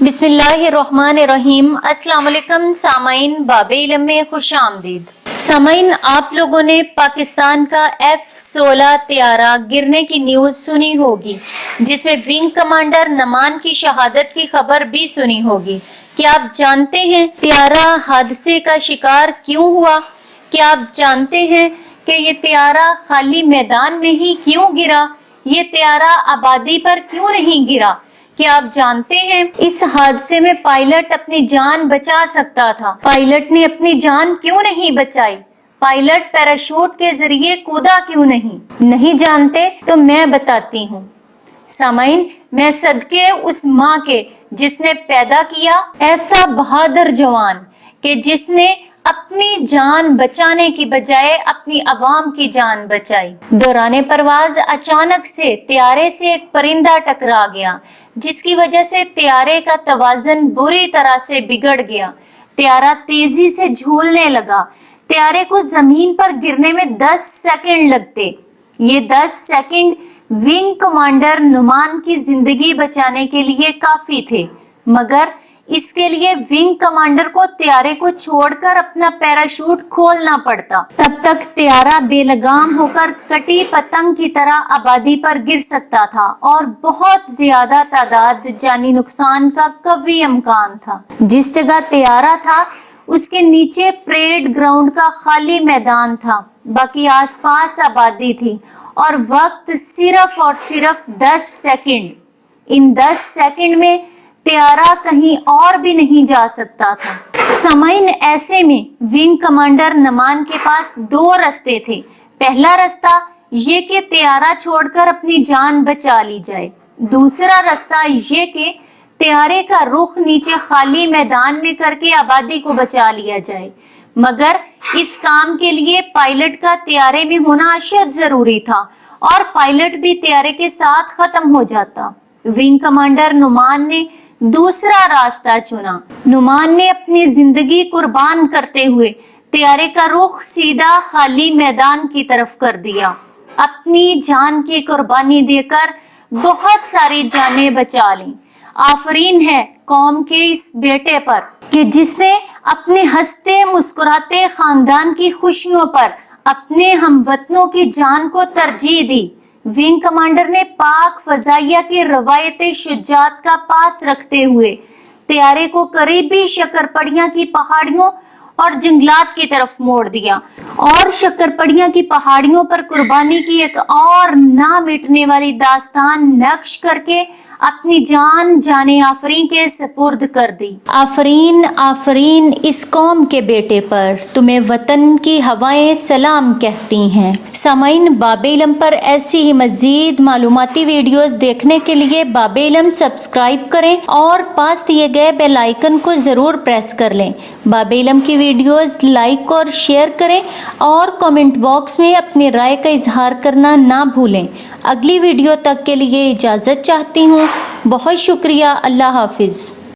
بسم اللہ الرحمن الرحیم۔ السلام علیکم سامعین، باب علم میں خوش آمدید۔ سامعین، آپ لوگوں نے پاکستان کا F-16 طیارہ گرنے کی نیوز سنی ہوگی، جس میں ونگ کمانڈر نعمان کی شہادت کی خبر بھی سنی ہوگی۔ کیا آپ جانتے ہیں طیارہ حادثے کا شکار کیوں ہوا؟ کیا آپ جانتے ہیں کہ یہ طیارہ خالی میدان میں ہی کیوں گرا؟ یہ طیارہ آبادی پر کیوں نہیں گرا؟ کیا آپ جانتے ہیں اس حادثے میں پائلٹ اپنی جان بچا سکتا تھا؟ پائلٹ نے اپنی جان کیوں نہیں بچائی؟ پائلٹ پیراشوٹ کے ذریعے کودا کیوں نہیں؟ نہیں جانتے تو میں بتاتی ہوں۔ سامعین، میں صدقے اس ماں کے جس نے پیدا کیا ایسا بہادر جوان کہ جس نے اپنی جان بچانے کی بجائے اپنی عوام کی جان بچائی۔ دوران پرواز اچانک سے طیارے سے ایک پرندہ ٹکرا گیا، جس کی وجہ سے طیارے کا توازن بری طرح سے بگڑ گیا۔ طیارہ تیزی سے جھولنے لگا۔ طیارے کو زمین پر گرنے میں 10 سیکنڈ لگتے۔ یہ 10 سیکنڈ ونگ کمانڈر نعمان کی زندگی بچانے کے لیے کافی تھے، مگر اس کے لیے ونگ کمانڈر کو طیارے کو چھوڑ کر اپنا پیراشوٹ کھولنا پڑتا۔ تب تک طیارہ بے لگام ہو کر کٹی پتنگ کی طرح آبادی پر گر سکتا تھا اور بہت زیادہ تعداد جانی نقصان کا قوی امکان تھا۔ جس جگہ طیارہ تھا اس کے نیچے پریڈ گراؤنڈ کا خالی میدان تھا، باقی آس پاس آبادی تھی اور وقت صرف اور صرف 10 سیکنڈ۔ ان 10 سیکنڈ میں طیارہ کہیں اور بھی نہیں جا سکتا تھا۔ سامعین، ایسے میں ونگ کمانڈر نعمان کے پاس 2 رستے تھے۔ پہلا رستہ یہ کہ طیارہ چھوڑ کر اپنی جان بچا لی جائے۔ دوسرا رستہ یہ کہ طیارے کا رخ نیچے خالی میدان میں کر کے آبادی کو بچا لیا جائے، مگر اس کام کے لیے پائلٹ کا طیارے میں ہونا اشد ضروری تھا اور پائلٹ بھی طیارے کے ساتھ ختم ہو جاتا۔ ونگ کمانڈر نعمان نے دوسرا راستہ چنا۔ نعمان نے اپنی زندگی قربان کرتے ہوئے طیارے کا رخ سیدھا خالی میدان کی طرف کر دیا۔ اپنی جان کی قربانی دے کر بہت ساری جانیں بچا لیں۔ آفرین ہے قوم کے اس بیٹے پر کہ جس نے اپنے ہنستے مسکراتے خاندان کی خوشیوں پر اپنے ہم وطنوں کی جان کو ترجیح دی۔ ونگ کمانڈر نے پاک فضائیہ کی روایت شجاعت کا پاس رکھتے ہوئے طیارے کو قریبی شکرپڑیاں کی پہاڑیوں اور جنگلات کی طرف موڑ دیا اور شکرپڑیاں کی پہاڑیوں پر قربانی کی ایک اور نہ مٹنے والی داستان نقش کر کے اپنی جان جانے آفرین کے سپرد کر دی۔ آفرین آفرین اس قوم کے بیٹے پر، تمہیں وطن کی ہوائیں سلام کہتی ہیں۔ سامعین، باب علم پر ایسی ہی مزید معلوماتی ویڈیوز دیکھنے کے لیے باب علم سبسکرائب کریں اور پاس دیے گئے بیل آئیکن کو ضرور پریس کر لیں۔ باب علم کی ویڈیوز لائک اور شیئر کریں اور کامنٹ باکس میں اپنی رائے کا اظہار کرنا نہ بھولیں۔ اگلی ویڈیو تک کے لیے اجازت چاہتی ہوں۔ بہت شکریہ۔ اللہ حافظ۔